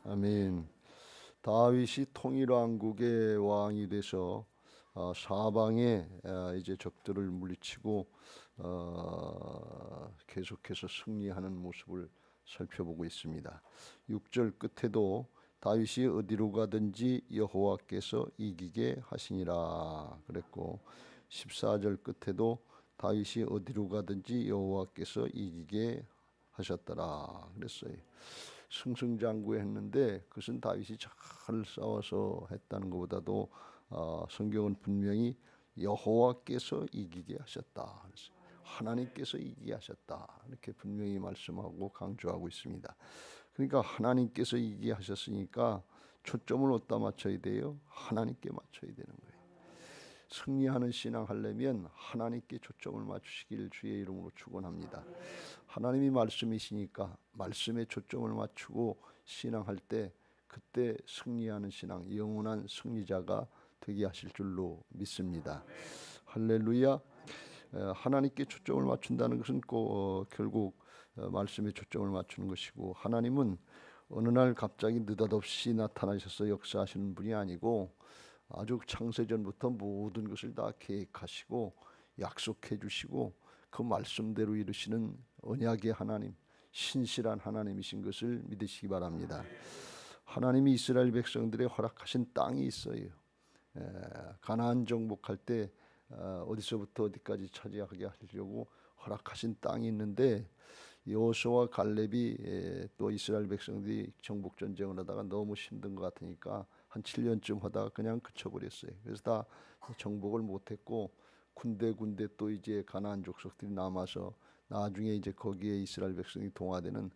아멘. 다윗이 통일왕국의 왕이 돼서 사방에 이제 적들을 물리치고 계속해서 승리하는 모습을 살펴보고 있습니다. 6절 끝에도 다윗이 어디로 가든지 여호와께서 이기게 하시니라 그랬고, 14절 끝에도 다윗이 어디로 가든지 여호와께서 이기게 하셨더라 그랬어요. 승승장구했는데 그것은 다윗이 잘 싸워서 했다는 것보다도 성경은 분명히 여호와께서 이기게 하셨다, 하나님께서 이기게 하셨다, 이렇게 분명히 말씀하고 강조하고 있습니다. 그러니까 하나님께서 이기게 하셨으니까 초점을 어디다 맞춰야 돼요? 하나님께 맞춰야 되는 거예요. 승리하는 신앙 하려면 하나님께 초점을 맞추시길 주의 이름으로 축원합니다. 하나님이 말씀이시니까 말씀에 초점을 맞추고 신앙할 때 그때 승리하는 신앙, 영원한 승리자가 되게 하실 줄로 믿습니다. 할렐루야. 하나님께 초점을 맞춘다는 것은 꼭 결국 말씀에 초점을 맞추는 것이고, 하나님은 어느 날 갑자기 느닷없이 나타나셔서 역사하시는 분이 아니고 아주 창세전부터 모든 것을 다 계획하시고 약속해 주시고 그 말씀대로 이루시는 언약의 하나님, 신실한 하나님이신 것을 믿으시기 바랍니다. 하나님이 이스라엘 백성들의 허락하신 땅이 있어요. 가나안 정복할 때 어디서부터 어디까지 차지하게 하려고 허락하신 땅이 있는데, 여호수아와 갈렙이 또 이스라엘 백성들이 정복 전쟁을 하다가 너무 힘든 것 같으니까 한 7년쯤 하다가 그냥 그쳐버렸어요. 그래서 다 정복을 못했고 군데군데 또 이제 가나안 족속들이 남아서 나중에 이제 거기에 이스라엘 백성이 동화되는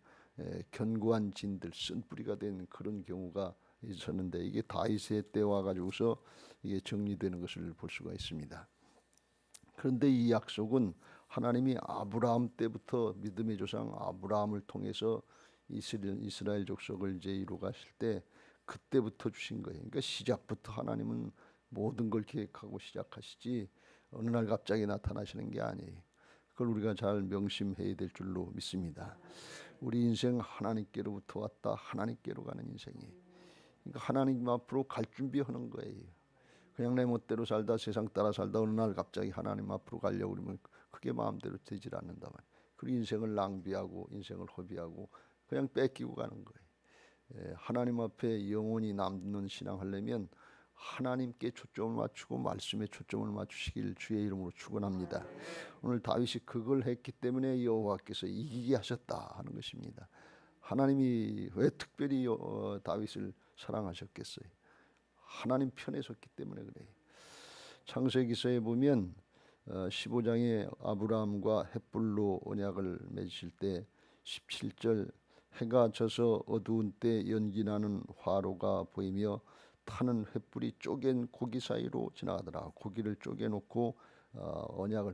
견고한 진들, 쓴뿌리가 된 그런 경우가 있었는데, 이게 다윗의 때 와가지고서 이게 정리되는 것을 볼 수가 있습니다. 그런데 이 약속은 하나님이 아브라함 때부터 믿음의 조상 아브라함을 통해서 이스라엘 족속을 이제 이루어 가실 때 그때부터 주신 거예요. 그러니까 시작부터 하나님은 모든 걸 계획하고 시작하시지 어느 날 갑자기 나타나시는 게 아니에요. 그걸 우리가 잘 명심해야 될 줄로 믿습니다. 우리 인생 하나님께로부터 왔다 하나님께로 가는 인생이에요. 그러니까 하나님 앞으로 갈 준비하는 거예요. 그냥 내 멋대로 살다 세상 따라 살다 어느 날 갑자기 하나님 앞으로 가려고 그러면 그게 마음대로 되질 않는다 말이에요. 그리고 인생을 낭비하고 인생을 허비하고 그냥 뺏기고 가는 거예요. 하나님 앞에 영원히 남는 신앙 하려면 하나님께 초점을 맞추고 말씀에 초점을 맞추시길 주의 이름으로 축원합니다. 오늘 다윗이 그걸 했기 때문에 여호와께서 이기게 하셨다 하는 것입니다. 하나님이 왜 특별히 다윗을 사랑하셨겠어요? 하나님 편에 섰기 때문에 그래요. 창세기서에 보면 15장에 아브라함과 헷불로 언약을 맺으실 때 17절, 해가 져서 어두운 때 연기 나는 화로가 보이며 타는 횃불이 쪼갠 고기 사이로 지나가더라. 고기를 쪼개놓고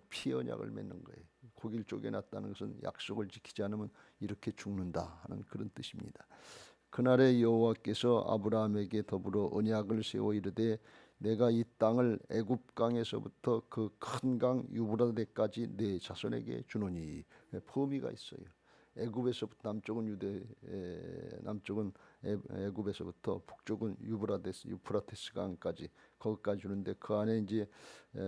피 언약을 맺는 거예요. 고기를 쪼개놨다는 것은 약속을 지키지 않으면 이렇게 죽는다 하는 그런 뜻입니다. 그날에 여호와께서 아브라함에게 더불어 언약을 세워 이르되 내가 이 땅을 애굽 강에서부터 그 큰 강 유브라데까지 네 자손에게 주노니. 범위가 있어요. 애굽에서부터 남쪽은 남쪽은 애굽에서부터 북쪽은 유프라테스 강까지 거기까지 주는데 그 안에 이제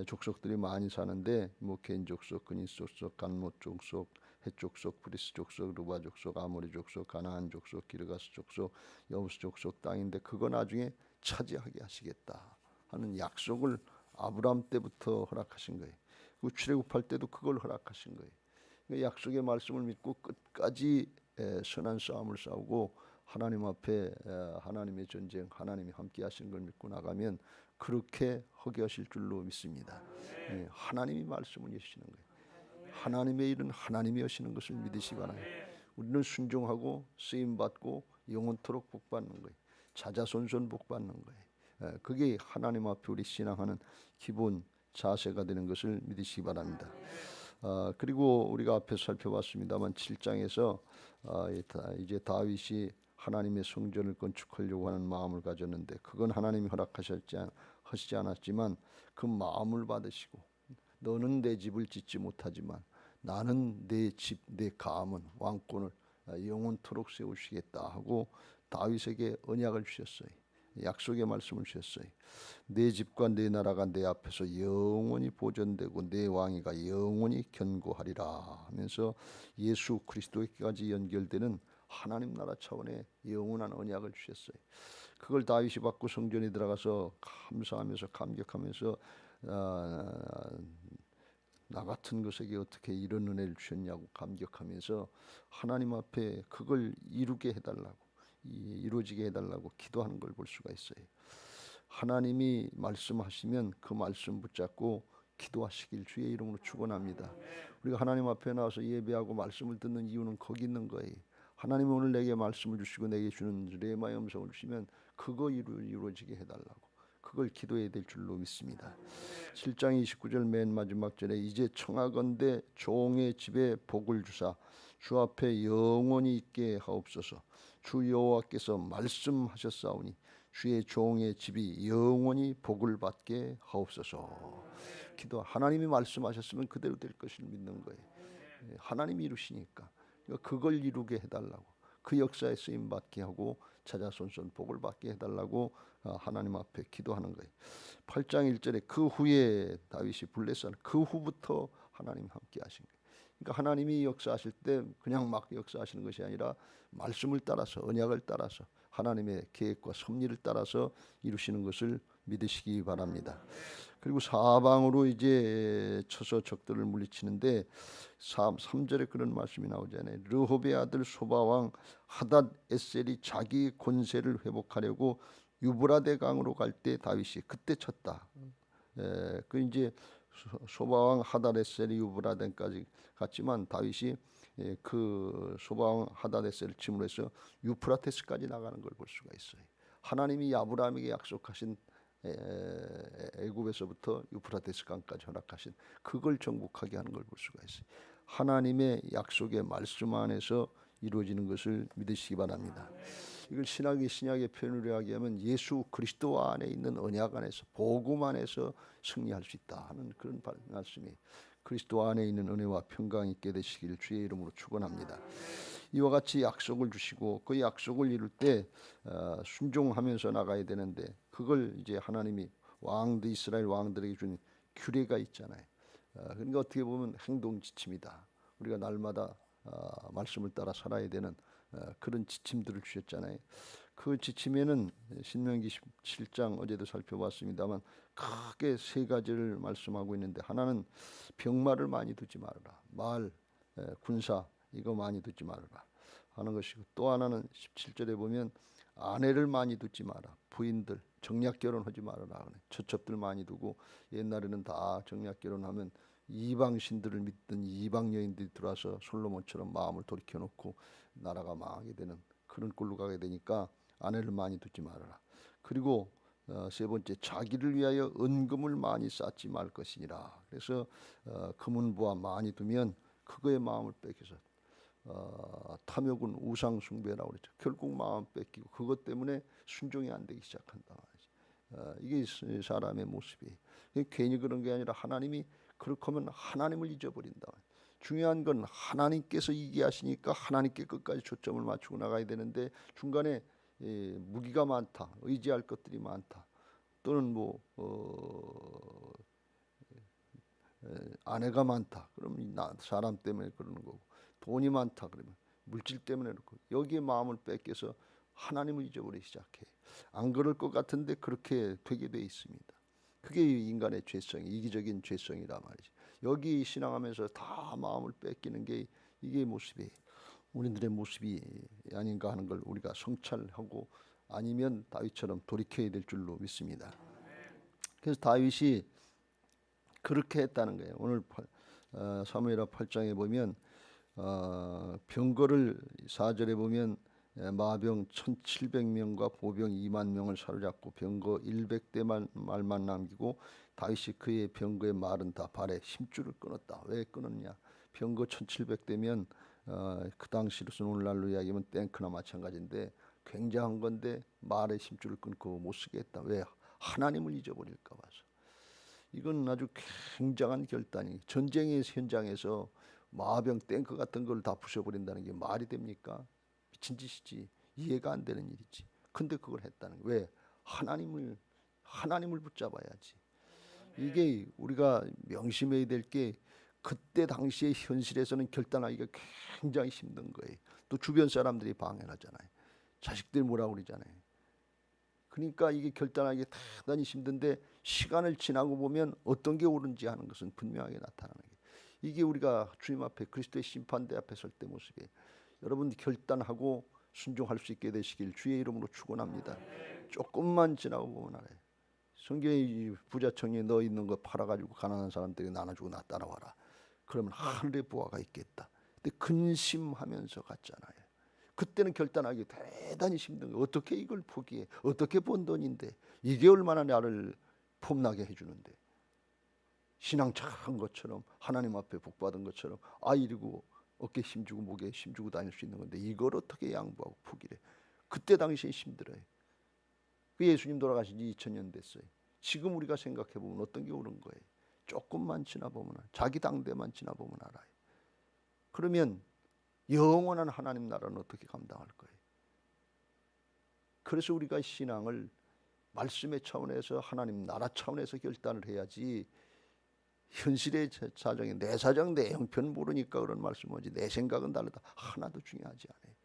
족속들이 많이 사는데 뭐 겐 족속, 그니스 족속, 간못 족속, 헷 족속, 브리스 족속, 루바 족속, 아모리 족속, 가나안 족속, 기르가스 족속, 여부스 족속 땅인데 그거 나중에 차지하게 하시겠다 하는 약속을 아브라함 때부터 허락하신 거예요. 그리고 출애굽할 때도 그걸 허락하신 거예요. 약속의 말씀을 믿고 끝까지 선한 싸움을 싸우고 하나님 앞에 하나님의 전쟁, 하나님이 함께 하시는 걸 믿고 나가면 그렇게 하게 하실 줄로 믿습니다. 하나님이 말씀을 여시는 거예요. 하나님의 일은 하나님이 하시는 것을 믿으시기 바랍니다. 우리는 순종하고 쓰임받고 영원토록 복받는 거예요. 자자손손 복받는 거예요. 그게 하나님 앞에 우리 신앙하는 기본 자세가 되는 것을 믿으시기 바랍니다. 그리고 우리가 앞에서 살펴봤습니다만 7장에서 이제 다윗이 하나님의 성전을 건축하려고 하는 마음을 가졌는데 그건 하나님이 허락하시지 않았지만 그 마음을 받으시고 너는 내 집을 짓지 못하지만 나는 내 집, 내 가문, 왕권을 영원토록 세우시겠다 하고 다윗에게 언약을 주셨어요. 약속의 말씀을 주셨어요. 내 집과 내 나라가 내 앞에서 영원히 보존되고 내 왕위가 영원히 견고하리라 하면서 예수 그리스도에게까지 연결되는 하나님 나라 차원의 영원한 언약을 주셨어요. 그걸 다윗이 받고 성전에 들어가서 감사하면서 감격하면서 나 같은 것에게 어떻게 이런 은혜를 주셨냐고 감격하면서 하나님 앞에 그걸 이루게 해달라고, 이루어지게 해달라고 기도하는 걸 볼 수가 있어요. 하나님이 말씀하시면 그 말씀 붙잡고 기도하시길 주의 이름으로 축원합니다. 우리가 하나님 앞에 나와서 예배하고 말씀을 듣는 이유는 거기 있는 거예요. 하나님이 오늘 내게 말씀을 주시고 내게 주는 레마의 음성을 주시면 그거 이루어지게 해달라고, 그걸 기도해야 될 줄로 믿습니다. 7장 29절 맨 마지막 절에 이제 청하건대 종의 집에 복을 주사 주 앞에 영원히 있게 하옵소서. 주 여호와께서 말씀하셨사오니 주의 종의 집이 영원히 복을 받게 하옵소서. 기도, 하나님이 말씀하셨으면 그대로 될 것을 믿는 거예요. 하나님이 이루시니까 그걸 이루게 해달라고, 그 역사에 쓰임 받게 하고 찾아손손 복을 받게 해달라고 하나님 앞에 기도하는 거예요. 8장 1절에 그 후에 다윗이 블레셋, 그 후부터 하나님 함께 하신 거예요. 그러니까 하나님이 역사하실 때 그냥 막 역사하시는 것이 아니라 말씀을 따라서, 언약을 따라서, 하나님의 계획과 섭리를 따라서 이루시는 것을 믿으시기 바랍니다. 그리고 사방으로 이제 쳐서 적들을 물리치는데 3절에 그런 말씀이 나오잖아요. 르홉의 아들 소바왕 하닷 에셀이 자기 권세를 회복하려고 유브라데 강으로 갈 때 다윗이 그때 쳤다. 그 이제 소바왕 하닷 에셀이 유브라데까지 갔지만 다윗이 그 소바왕 하닷 에셀을 침으로 해서 유프라테스까지 나가는 걸 볼 수가 있어요. 하나님이 아브라함에게 약속하신 애굽에서부터 유프라테스 강까지 허락하신 그걸 정복하게 하는 걸 볼 수가 있어요. 하나님의 약속의 말씀 안에서 이루어지는 것을 믿으시기 바랍니다. 이걸 신약의 표현으로 이야기하면 예수 그리스도 안에 있는 언약 안에서, 복음 안에서 승리할 수 있다 하는 그런 말씀이, 그리스도 안에 있는 은혜와 평강이 있게 되시기를 주의 이름으로 축원합니다. 이와 같이 약속을 주시고 그 약속을 이룰 때 순종하면서 나가야 되는데, 그걸 이제 하나님이 왕들, 이스라엘 왕들에게 준 규례가 있잖아요. 그러니까 어떻게 보면 행동 지침이다. 우리가 날마다 말씀을 따라 살아야 되는 그런 지침들을 주셨잖아요. 그 지침에는 신명기 17장 어제도 살펴봤습니다만 크게 세 가지를 말씀하고 있는데, 하나는 병마를 많이 두지 말아라, 말, 군사 이거 많이 두지 말아라 하는 것이고, 또 하나는 17절에 보면 아내를 많이 두지 마라, 부인들 정략 결혼하지 말아라. 처첩들 많이 두고, 옛날에는 다 정략 결혼하면 이방 신들을 믿던 이방 여인들이 들어와서 솔로몬처럼 마음을 돌이켜 놓고 나라가 망하게 되는 그런 꼴로 가게 되니까 아내를 많이 두지 말아라. 그리고 세 번째, 자기를 위하여 은금을 많이 쌓지 말 것이니라. 그래서 금은부와 많이 두면 그거에 마음을 뺏겨서 탐욕은 우상 숭배라고 그랬죠. 결국 마음 뺏기고 그것 때문에 순종이 안 되기 시작한다 말이죠. 이게 사람의 모습이에요. 괜히 그런 게 아니라 하나님이 그렇게 하면 하나님을 잊어버린다. 중요한 건 하나님께서 이기게 하시니까 하나님께 끝까지 초점을 맞추고 나가야 되는데, 중간에 무기가 많다, 의지할 것들이 많다, 또는 뭐 아내가 많다 그러면 사람 때문에 그러는 거고, 돈이 많다 그러면 물질 때문에 그렇고, 여기에 마음을 뺏겨서 하나님을 잊어버리기 시작해. 안 그럴 것 같은데 그렇게 되게 돼 있습니다. 그게 인간의 죄성이, 이기적인 죄성이라 말이지. 여기 신앙하면서 다 마음을 뺏기는 게 이게 모습이, 우리들의 모습이 아닌가 하는 걸 우리가 성찰하고, 아니면 다윗처럼 돌이켜야 될 줄로 믿습니다. 그래서 다윗이 그렇게 했다는 거예요. 오늘 사무엘하 8장에 보면 병거를 4절에 보면 마병 1700명과 보병 2만 명을 사로잡고 병거 100대 말만 남기고, 다윗이 그의 병거의 말은 다 발에 힘줄을 끊었다. 왜 끊었냐? 병거 1700대면 그 당시로서 오늘날로 이야기하면 탱크나 마찬가지인데 굉장한 건데 말에 힘줄을 끊고 못 쓰게 했다. 왜? 하나님을 잊어버릴까 봐서. 이건 아주 굉장한 결단이, 전쟁의 현장에서 마병 탱크 같은 걸 다 부숴버린다는 게 말이 됩니까? 미친 짓이지. 이해가 안 되는 일이지. 근데 그걸 했다는 거예요. 왜? 하나님을 붙잡아야지. 이게 우리가 명심해야 될 게 그때 당시의 현실에서는 결단하기가 굉장히 힘든 거예요. 또 주변 사람들이 방해를 하잖아요. 자식들 뭐라고 그러잖아요. 그러니까 이게 결단하기 대단히 힘든데 시간을 지나고 보면 어떤 게 옳은지 하는 것은 분명하게 나타나는 게 이게 우리가 주님 앞에 그리스도의 심판대 앞에 설 때 모습이에요. 여러분 결단하고 순종할 수 있게 되시길 주의 이름으로 축원합니다. 조금만 지나고 보면 알아요. 성경에 부자청에 너 있는 거 팔아가지고 가난한 사람들이 나눠주고 나 따라와라. 그러면 하늘의 보화가 있겠다. 근데 근심하면서 갔잖아요. 그때는 결단하기 대단히 힘든 거예요. 어떻게 이걸 포기해? 어떻게 번 돈인데 이게 얼마나 나를 폼나게 해주는데 신앙 착한 것처럼 하나님 앞에 복 받은 것처럼 아이리고 어깨 힘주고 목에 힘주고 다닐 수 있는 건데 이걸 어떻게 양보하고 포기해? 그때 당시에 힘들어요. 그 예수님 돌아가신 지 2000년 됐어요. 지금 우리가 생각해 보면 어떤 게 옳은 거예요? 조금만 지나보면 자기 당대만 지나보면 알아요. 그러면 영원한 하나님 나라는 어떻게 감당할 거예요? 그래서 우리가 신앙을 말씀의 차원에서 하나님 나라 차원에서 결단을 해야지 현실의 사정에 내 사정 내 형편 모르니까 그런 말씀 오지 내 생각은 다르다 하나도 중요하지 않아요.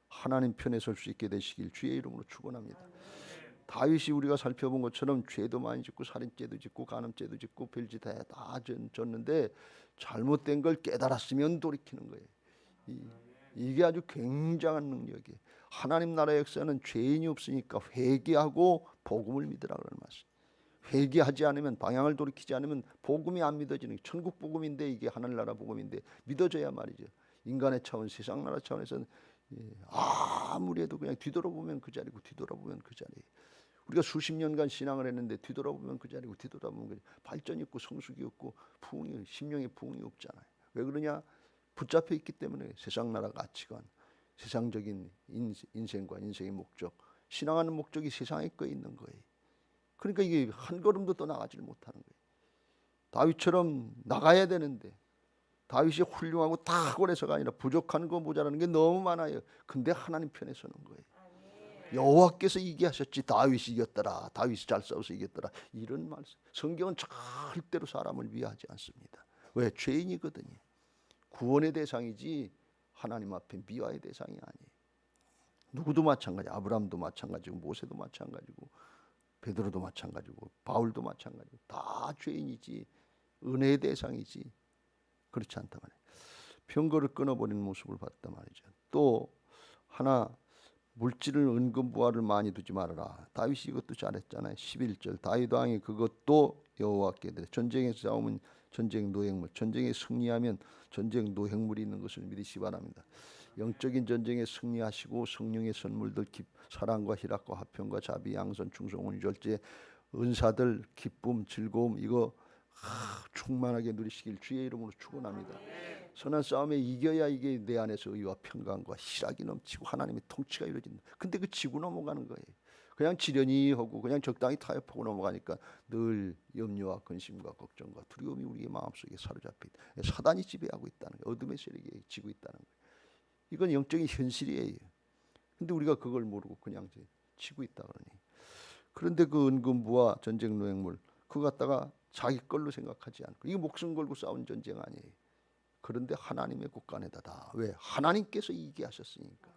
하나님 편에 설 수 있게 되시길 주의 이름으로 축원합니다. 다윗이 우리가 살펴본 것처럼 죄도 많이 짓고 살인죄도 짓고 간음죄도 짓고 별짓 다 졌는데 잘못된 걸 깨달았으면 돌이키는 거예요. 이게 아주 굉장한 능력이에요. 하나님 나라의 역사는 죄인이 없으니까 회개하고 복음을 믿으라 그러는 말씀. 회개하지 않으면 방향을 돌이키지 않으면 복음이 안 믿어지는 천국 복음인데 이게 하늘나라 복음인데 믿어져야 말이죠. 인간의 차원 세상 나라 차원에서는 아무리 해도 그냥 뒤돌아보면 그 자리고 뒤돌아보면 그 자리. 우리가 수십 년간 신앙을 했는데 뒤돌아보면 그 자리고 뒤돌아보면 그 자리. 발전이 없고 성숙이 없고 부흥이 심령의 부흥이 없잖아요. 왜 그러냐? 붙잡혀 있기 때문에 세상 나라 가치관, 세상적인 인생과 인생의 목적, 신앙하는 목적이 세상에 꺼 있는 거예요. 그러니까 이게 한 걸음도 더 나가지를 못하는 거예요. 다윗처럼 나가야 되는데 다윗이 훌륭하고 탁월해서가 아니라 부족한 거 모자라는 게 너무 많아요. 근데 하나님 편에 서는 거예요. 여호와께서 이기게 하셨지 다윗이 이겼더라. 다윗이 잘 싸워서 이겼더라. 이런 말씀. 성경은 절대로 사람을 위하지 않습니다. 왜? 죄인이거든요. 구원의 대상이지 하나님 앞에 미화의 대상이 아니에요. 누구도 마찬가지. 아브라함도 마찬가지고 모세도 마찬가지고 베드로도 마찬가지고 바울도 마찬가지고 다 죄인이지 은혜의 대상이지 그렇지 않단 말이에요. 병거를 끊어버리는 모습을 봤단 말이죠. 또 하나 물질을 은금부화를 많이 두지 말아라. 다윗이 이것도 잘했잖아요. 11절 다윗 왕이 그것도 여호와께 드려. 전쟁에서 싸우면 전쟁 노획물, 전쟁에 승리하면 전쟁 노획물이 있는 것을 믿으시 바랍니다. 영적인 전쟁에 승리하시고 성령의 선물들 사랑과 희락과 화평과 자비, 양선, 충성, 온유, 절제, 은사들, 기쁨, 즐거움 이거 충만하게 누리시길 주의 이름으로 축원합니다. 선한 싸움에 이겨야 이게 내 안에서 의와 평강과 희락이 넘치고 하나님의 통치가 이루어진다. 근데 그 지고 넘어가는 거예요. 그냥 지련히 하고 그냥 적당히 타협하고 넘어가니까 늘 염려와 근심과 걱정과 두려움이 우리의 마음속에 사로잡힌 사단이 지배하고 있다는 거예요. 어둠의 세력이 지고 있다는 거예요. 이건 영적인 현실이에요. 근데 우리가 그걸 모르고 그냥 치고 있다 그러니. 그런데 그 은금부와 전쟁 노획물 그거 갖다가 자기 걸로 생각하지 않고 이게 목숨 걸고 싸운 전쟁 아니에요. 그런데 하나님의 곳간에다다. 왜? 하나님께서 이기게 하셨으니까.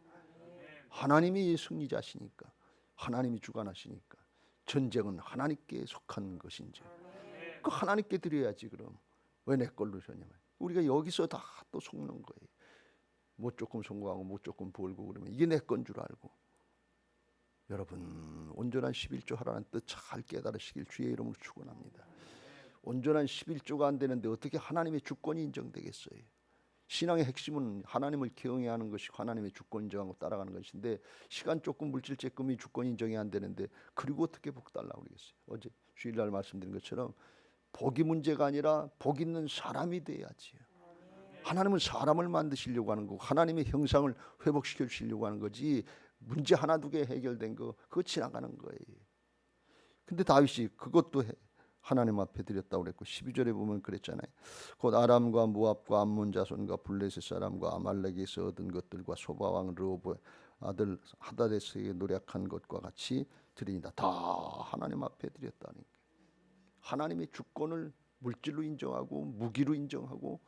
하나님이 승리자시니까. 하나님이 주관하시니까. 전쟁은 하나님께 속한 것인지. 그 하나님께 드려야지 그럼. 왜 내 걸로 하냐. 우리가 여기서 다 또 속는 거예요. 뭐 조금 성공하고 뭐 조금 벌고 그러면 이게 내 건 줄 알고. 여러분 온전한 11조 하라는 뜻 잘 깨달으시길 주의 이름으로 축원합니다. 온전한 11조가 안 되는데 어떻게 하나님의 주권이 인정되겠어요? 신앙의 핵심은 하나님을 경외하는 하는 것이 하나님의 주권 인정하고 따라가는 것인데 시간 조금 물질 조금이 주권 인정이 안 되는데 그리고 어떻게 복 달라고 그러겠어요? 어제 주일날 말씀드린 것처럼 복이 문제가 아니라 복 있는 사람이 돼야지요. 하나님은 사람을 만드시려고 하는 거고 하나님의 형상을 회복시켜 주시려고 하는 거지 문제 하나 두 개 해결된 거 그거 지나가는 거예요. 근데 다윗이 그것도 하나님 앞에 드렸다고 그랬고 12절에 보면 그랬잖아요. 곧 아람과 모압과 암몬 자손과 블레셋 사람과 아말렉에서 얻은 것들과 소바왕 르호보 아들 하다데스에게 노력한 것과 같이 드리니다. 다 하나님 앞에 드렸다는 거예요. 하나님의 주권을 물질로 인정하고 무기로 인정하고,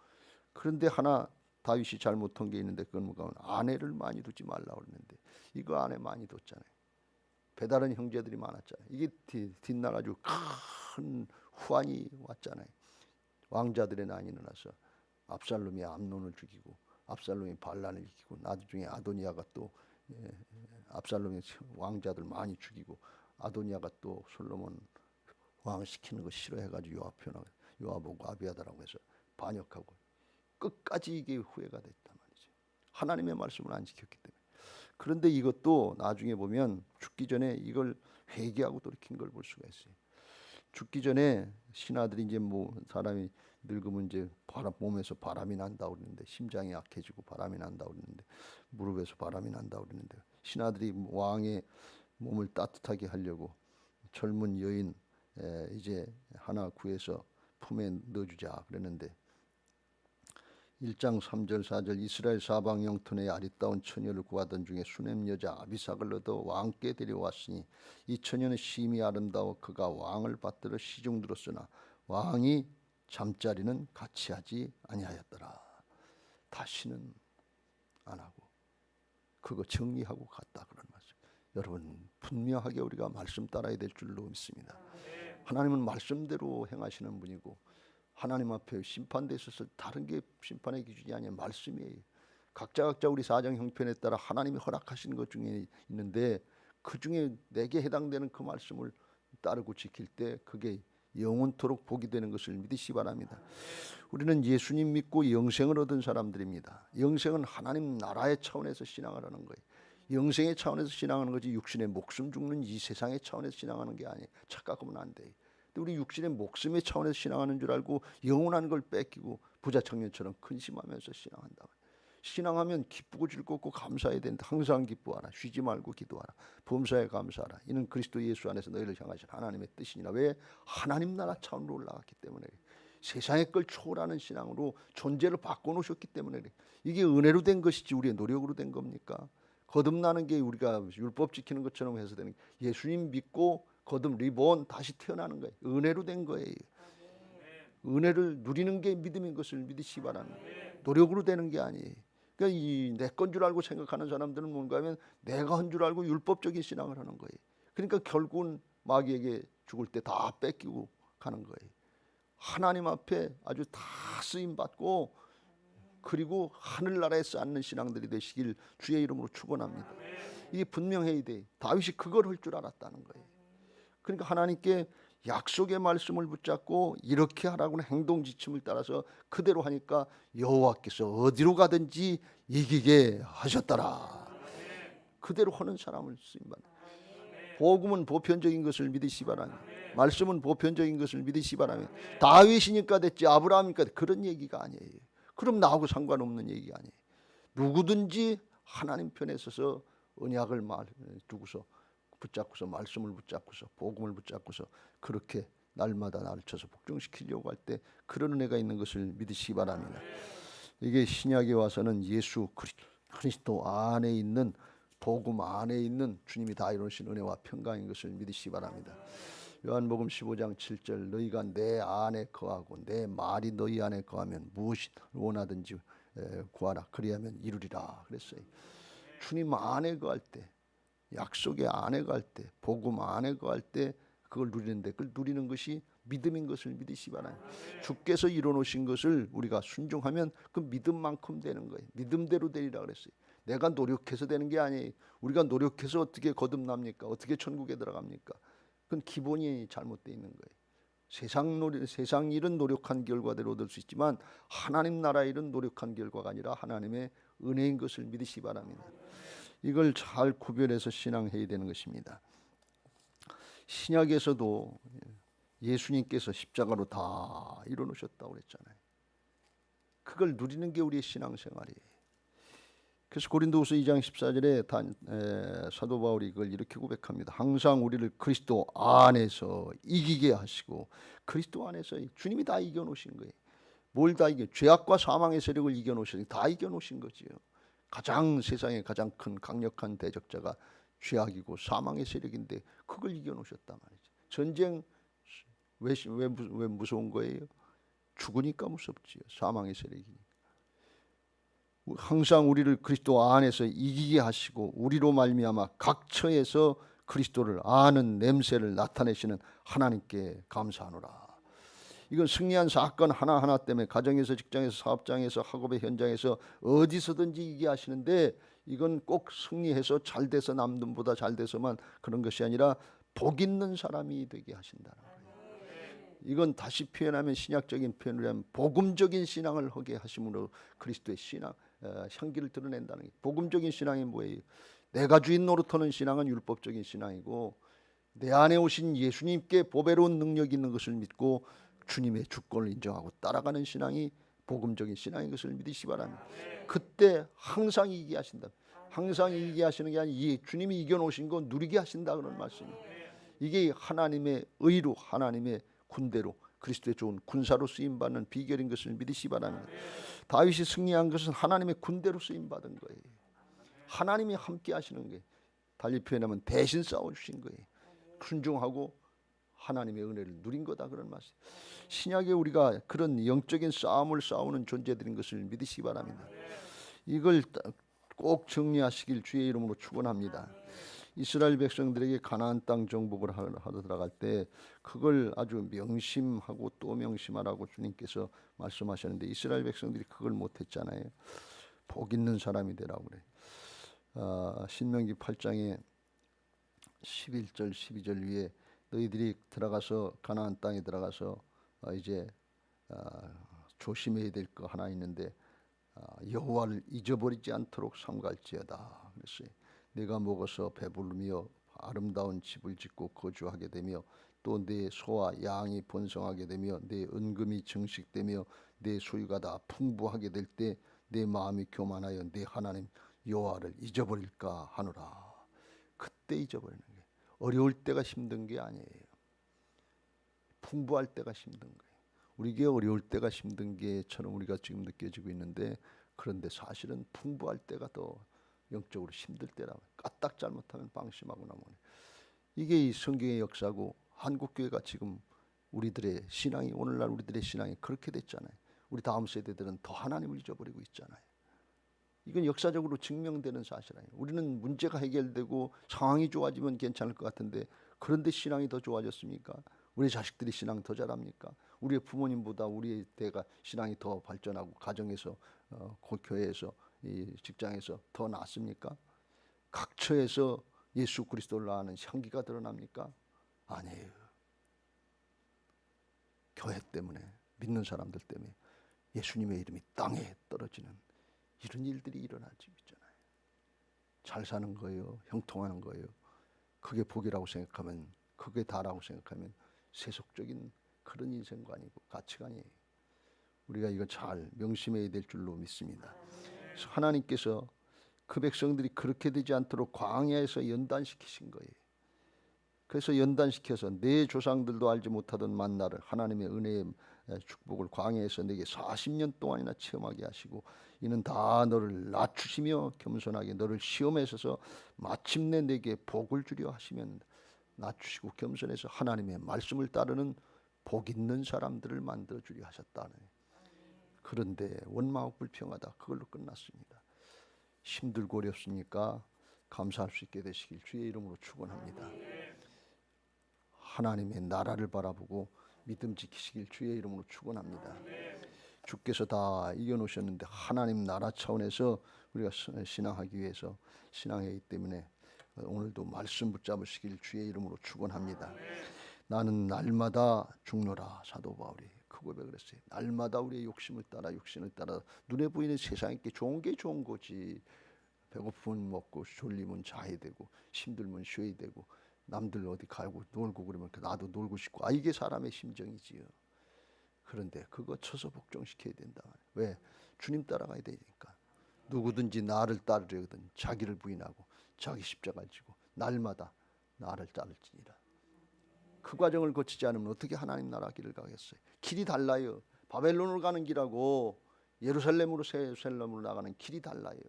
그런데 하나 다윗이 잘못한 게 있는데, 그건 뭐가, 아내를 많이 두지 말라고 그랬는데 이거 아내 많이 뒀잖아요. 배다른 형제들이 많았잖아요. 이게 뒷날 아주 큰 후환이 왔잖아요. 왕자들의 난이 일어나서 압살롬이 암논을 죽이고 압살롬이 반란을 일으키고, 나중에 아도니아가 또 압살롬의 왕자들 많이 죽이고, 아도니아가 또 솔로몬 왕을 시키는 거 싫어해가지고 요압하고 아비아다라고 해서 반역하고, 끝까지 이게 후회가 됐단 말이죠. 하나님의 말씀을 안 지켰기 때문에. 그런데 이것도 나중에 보면 죽기 전에 이걸 회개하고 돌이킨 걸 볼 수가 있어요. 죽기 전에 신하들이 이제 뭐 사람이 늙으면 이제 몸에서 바람이 난다고 그러는데, 심장이 약해지고 바람이 난다고 그러는데, 무릎에서 바람이 난다고 그러는데, 신하들이 왕의 몸을 따뜻하게 하려고 젊은 여인 이제 하나 구해서 품에 넣어주자 그랬는데, 1장 3절 4절 이스라엘 사방 영토의 아리따운 처녀를 구하던 중에 수넴 여자 아비삭을 얻어 왕께 데려왔으니 이 처녀는 심히 아름다워 그가 왕을 받들어 시중 들었으나 왕이 잠자리는 같이 하지 아니하였더라. 다시는 안 하고 그거 정리하고 갔다 그런 말씀. 여러분, 분명하게 우리가 말씀 따라야 될 줄로 믿습니다. 하나님은 말씀대로 행하시는 분이고, 하나님 앞에 심판대 있어서 다른 게 심판의 기준이 아니라 말씀이에요. 각자 우리 사정 형편에 따라 하나님이 허락하신 것 중에 있는데, 그 중에 내게 해당되는 그 말씀을 따르고 지킬 때 그게 영원토록 복이 되는 것을 믿으시기 바랍니다. 우리는 예수님 믿고 영생을 얻은 사람들입니다. 영생은 하나님 나라의 차원에서 신앙을 하는 거예요. 영생의 차원에서 신앙하는 거지, 육신의 목숨 죽는 이 세상의 차원에서 신앙하는 게 아니에요. 착각하면 안 돼요. 우리 육신의 목숨의 차원에서 신앙하는 줄 알고 영원한 걸 뺏기고 부자 청년처럼 근심하면서 신앙한다. 신앙하면 기쁘고 즐겁고 감사해야 된다. 항상 기뻐하라. 쉬지 말고 기도하라. 범사에 감사하라. 이는 그리스도 예수 안에서 너희를 향하신 하나님의 뜻이니라. 왜? 하나님 나라 차원으로 올라갔기 때문에, 세상의 걸 초월하는 신앙으로 존재를 바꿔놓으셨기 때문에 그래. 이게 은혜로 된 것이지 우리의 노력으로 된 겁니까? 거듭나는 게 우리가 율법 지키는 것처럼 해서 되는, 예수님 믿고 거듭 리본 다시 태어나는 거예요. 은혜로 된 거예요. 은혜를 누리는 게 믿음인 것을 믿으시기 바랍니다. 노력으로 되는 게 아니에요. 그러니까 이 내 건 줄 알고 생각하는 사람들은 뭔가 하면 내가 한 줄 알고 율법적인 신앙을 하는 거예요. 그러니까 결국은 마귀에게 죽을 때 다 뺏기고 가는 거예요. 하나님 앞에 아주 다 쓰임 받고, 그리고 하늘나라에 쌓는 신앙들이 되시길 주의 이름으로 축원합니다. 이게 분명해야 돼. 다윗이 그걸 할 줄 알았다는 거예요. 그러니까 하나님께 약속의 말씀을 붙잡고 이렇게 하라고는 행동 지침을 따라서 그대로 하니까 여호와께서 어디로 가든지 이기게 하셨더라. 그대로 하는 사람을 쓰임받는. 복음은 보편적인 것을 믿으시기 바랍니다. 말씀은 보편적인 것을 믿으시기 바랍니다. 다윗이니까 됐지 아브라함이니까 그런 얘기가 아니에요. 그럼 나하고 상관없는 얘기가 아니에요. 누구든지 하나님 편에 서서 언약을 두고서 붙잡고서 말씀을 붙잡고서 복음을 붙잡고서 그렇게 날마다 나를 쳐서 복종시키려고 할 때 그런 은혜가 있는 것을 믿으시기 바랍니다. 이게 신약에 와서는 예수 그리스도 안에 있는, 복음 안에 있는 주님이 다 이루신 은혜와 평강인 것을 믿으시기 바랍니다. 요한복음 15장 7절 너희가 내 안에 거하고 내 말이 너희 안에 거하면 무엇이 원하든지 구하라 그리하면 이루리라 그랬어요. 주님 안에 거할 때, 약속의 안에 갈 때, 복음 안에 갈 때 그걸 누리는데, 그걸 누리는 것이 믿음인 것을 믿으시기 바랍니다. 주께서 이뤄놓으신 것을 우리가 순종하면 그 믿음만큼 되는 거예요. 믿음대로 되리라 그랬어요. 내가 노력해서 되는 게 아니에요. 우리가 노력해서 어떻게 거듭납니까? 어떻게 천국에 들어갑니까? 그건 기본이 잘못되어 있는 거예요. 세상 일은 노력한 결과대로 얻을 수 있지만 하나님 나라 일은 노력한 결과가 아니라 하나님의 은혜인 것을 믿으시기 바랍니다. 이걸 잘 구별해서 신앙해야 되는 것입니다. 신약에서도 예수님께서 십자가로 다 이뤄놓으셨다고 그랬잖아요. 그걸 누리는 게 우리의 신앙생활이에요. 그래서 고린도후서 2장 14절에 사도 바울이 이걸 이렇게 고백합니다. 항상 우리를 그리스도 안에서 이기게 하시고, 그리스도 안에서 주님이 다 이겨놓으신 거예요. 뭘 다 이겨? 죄악과 사망의 세력을 이겨놓으신, 다 이겨놓으신 거지요. 세상에 가장 큰 강력한 대적자가 죄악이고 사망의 세력인데 그걸 이겨놓으셨단 말이죠. 전쟁 왜 무서운 거예요? 죽으니까 무섭지요. 사망의 세력이. 항상 우리를 그리스도 안에서 이기게 하시고 우리로 말미암아 각 처에서 그리스도를 아는 냄새를 나타내시는 하나님께 감사하노라. 이건 승리한 사건 하나하나 때문에 가정에서, 직장에서, 사업장에서, 학업의 현장에서 어디서든지 이기게 하시는데 이건 꼭 승리해서 잘 돼서 남들보다 잘 돼서만 그런 것이 아니라 복 있는 사람이 되게 하신다는 거예요. 이건 다시 표현하면, 신약적인 표현을 하면 복음적인 신앙을 하게 하심으로 그리스도의 신앙, 향기를 드러낸다는 게. 복음적인 신앙이 뭐예요? 내가 주인 노릇하는 신앙은 율법적인 신앙이고, 내 안에 오신 예수님께 보배로운 능력이 있는 것을 믿고 주님의 주권을 인정하고 따라가는 신앙이 복음적인 신앙인 것을 믿으시기 바랍니다. 그때 항상 이기게 하신다. 항상 이기게 하시는 게 아니라 주님이 이겨놓으신 거 누리게 하신다 그런 말씀이에요. 이게 하나님의 의로, 하나님의 군대로, 그리스도의 좋은 군사로 쓰임받는 비결인 것을 믿으시기 바랍니다. 다윗이 승리한 것은 하나님의 군대로 쓰임받은 거예요. 하나님이 함께 하시는 거예요. 달리 표현하면 대신 싸워주신 거예요. 순종하고 하나님의 은혜를 누린 거다 그런 말씀. 신약에 우리가 그런 영적인 싸움을 싸우는 존재들인 것을 믿으시기 바랍니다. 이걸 꼭 정리하시길 주의 이름으로 축원합니다. 이스라엘 백성들에게 가나안 땅 정복을 하러 들어갈 때 그걸 아주 명심하고 또 명심하라고 주님께서 말씀하셨는데 이스라엘 백성들이 그걸 못했잖아요. 복 있는 사람이 되라고 그래. 신명기 8장에 11절 12절 위에 너희들이 들어가서 가나안 땅에 들어가서 이제 조심해야 될 거 하나 있는데 여호와를 잊어버리지 않도록 삼갈지어다. 그랬어요. 내가 먹어서 배부르며 아름다운 집을 짓고 거주하게 되며 또 내 소와 양이 번성하게 되며 내 은금이 증식되며 내 소유가 다 풍부하게 될 때 내 마음이 교만하여 내 하나님 여호와를 잊어버릴까 하노라. 그때 잊어버리는 게 어려울 때가 힘든 게 아니에요. 풍부할 때가 힘든 거예요. 우리에게 어려울 때가 힘든 게처럼 우리가 지금 느껴지고 있는데 그런데 사실은 풍부할 때가 더 영적으로 힘들 때라고. 까딱 잘못하면 방심하고 나면 이게 이 성경의 역사고 한국교회가 지금 우리들의 신앙이 오늘날 우리들의 신앙이 그렇게 됐잖아요. 우리 다음 세대들은 더 하나님을 잊어버리고 있잖아요. 이건 역사적으로 증명되는 사실 아니에요. 우리는 문제가 해결되고 상황이 좋아지면 괜찮을 것 같은데 그런데 신앙이 더 좋아졌습니까? 우리 자식들이 신앙 더 잘합니까? 우리의 부모님보다 우리의 때가 신앙이 더 발전하고 가정에서 교회에서 이 직장에서 더 낫습니까? 각처에서 예수 그리스도를 아는 향기가 드러납니까? 아니에요. 교회 때문에, 믿는 사람들 때문에 예수님의 이름이 땅에 떨어지는 이런 일들이 일어나지고 있잖아요. 잘 사는 거예요, 형통하는 거예요. 그게 복이라고 생각하면, 그게 다라고 생각하면 세속적인 그런 인생관이고 가치관이에요. 우리가 이거 잘 명심해야 될 줄로 믿습니다. 그래서 하나님께서 그 백성들이 그렇게 되지 않도록 광야에서 연단시키신 거예요. 그래서 연단시켜서 내 조상들도 알지 못하던 만나를, 하나님의 은혜의 축복을 광야에서 내게 40년 동안이나 체험하게 하시고 이는 다 너를 낮추시며 겸손하게 너를 시험에서서 마침내 내게 복을 주려 하시면 낮추시고 겸손해서 하나님의 말씀을 따르는 복 있는 사람들을 만들어 주려 하셨다는. 그런데 원망하고 불평하다 그걸로 끝났습니다. 힘들고 어렵습니까? 감사할 수 있게 되시길 주의 이름으로 축원합니다. 하나님의 나라를 바라보고 믿음 지키시길 주의 이름으로 축원합니다. 주께서 다 이겨놓으셨는데 하나님 나라 차원에서 우리가 신앙하기 위해서 신앙하기 때문에 오늘도 말씀 붙잡으시길 주의 이름으로 축원합니다. 나는 날마다 죽노라. 사도 바울이 그 고백을 했어요. 날마다 우리의 욕심을 따라 눈에 보이는 세상에 좋은 게 좋은 거지. 배고프면 먹고 졸리면 자야 되고 힘들면 쉬어야 되고 남들 어디 가고 놀고 그러면 나도 놀고 싶고 이게 사람의 심정이지요. 그런데 그거 쳐서 복종시켜야 된다. 왜? 주님 따라가야 되니까. 누구든지 나를 따르려거든 자기를 부인하고 자기 십자가를 지고 날마다 나를 따를지니라. 그 과정을 거치지 않으면 어떻게 하나님 나라 길을 가겠어요? 길이 달라요. 바벨론으로 가는 길하고 예루살렘으로 나가는 길이 달라요.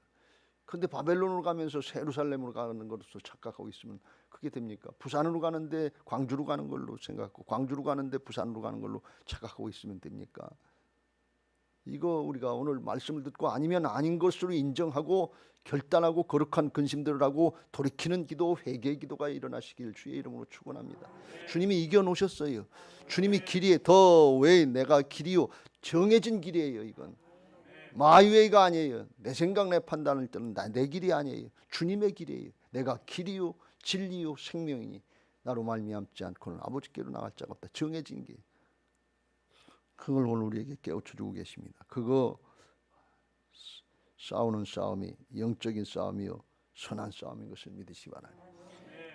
근데 바벨론으로 가면서 예루살렘으로 가는 것으로 착각하고 있으면 그게 됩니까? 부산으로 가는데 광주로 가는 걸로 생각하고 광주로 가는데 부산으로 가는 걸로 착각하고 있으면 됩니까? 이거 우리가 오늘 말씀을 듣고 아니면 아닌 것으로 인정하고 결단하고 거룩한 근심들을 하고 돌이키는 기도, 회개의 기도가 일어나시길 주의 이름으로 축원합니다. 주님이 이겨 놓으셨어요. 주님이 길이에 더 왜 내가 길이요, 정해진 길이에요. 이건 마이웨이가 아니에요. 내 생각 내 판단을 때는 내 길이 아니에요. 주님의 길이에요. 내가 길이요 진리요 생명이니 나로 말미암지 않고는 아버지께로 나갈 자가 없다. 정해진 길. 그걸 오늘 우리에게 깨우쳐 주고 계십니다. 그거 싸우는 싸움이 영적인 싸움이요 선한 싸움인 것을 믿으시기 바랍니다.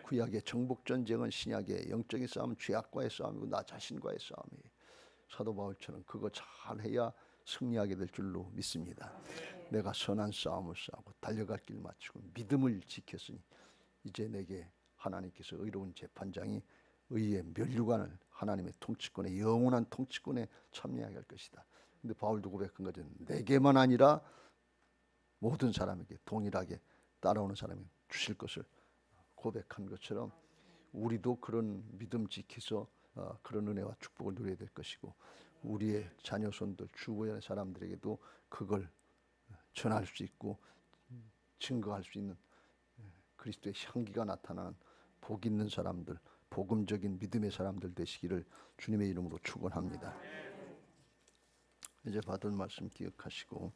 구약의 정복 전쟁은 신약의 영적인 싸움은 죄악과의 싸움이고 나 자신과의 싸움이에요. 사도 바울처럼 그거 잘해야 승리하게 될 줄로 믿습니다. 내가 선한 싸움을 싸우고 달려갈 길 마치고 믿음을 지켰으니 이제 내게 하나님께서 의로운 재판장이 의의 면류관을 하나님의 통치권에 영원한 통치권에 참여하게 할 것이다. 근데 바울도 고백한 거죠. 내게만 아니라 모든 사람에게 동일하게 따라오는 사람에게 주실 것을 고백한 것처럼 우리도 그런 믿음 지켜서 그런 은혜와 축복을 누려야 될 것이고 우리의 자녀손들 주변의 사람들에게도 그걸 전할 수 있고 증거할 수 있는 그리스도의 향기가 나타나는 복 있는 사람들, 복음적인 믿음의 사람들 되시기를 주님의 이름으로 축원합니다. 이제 받은 말씀 기억하시고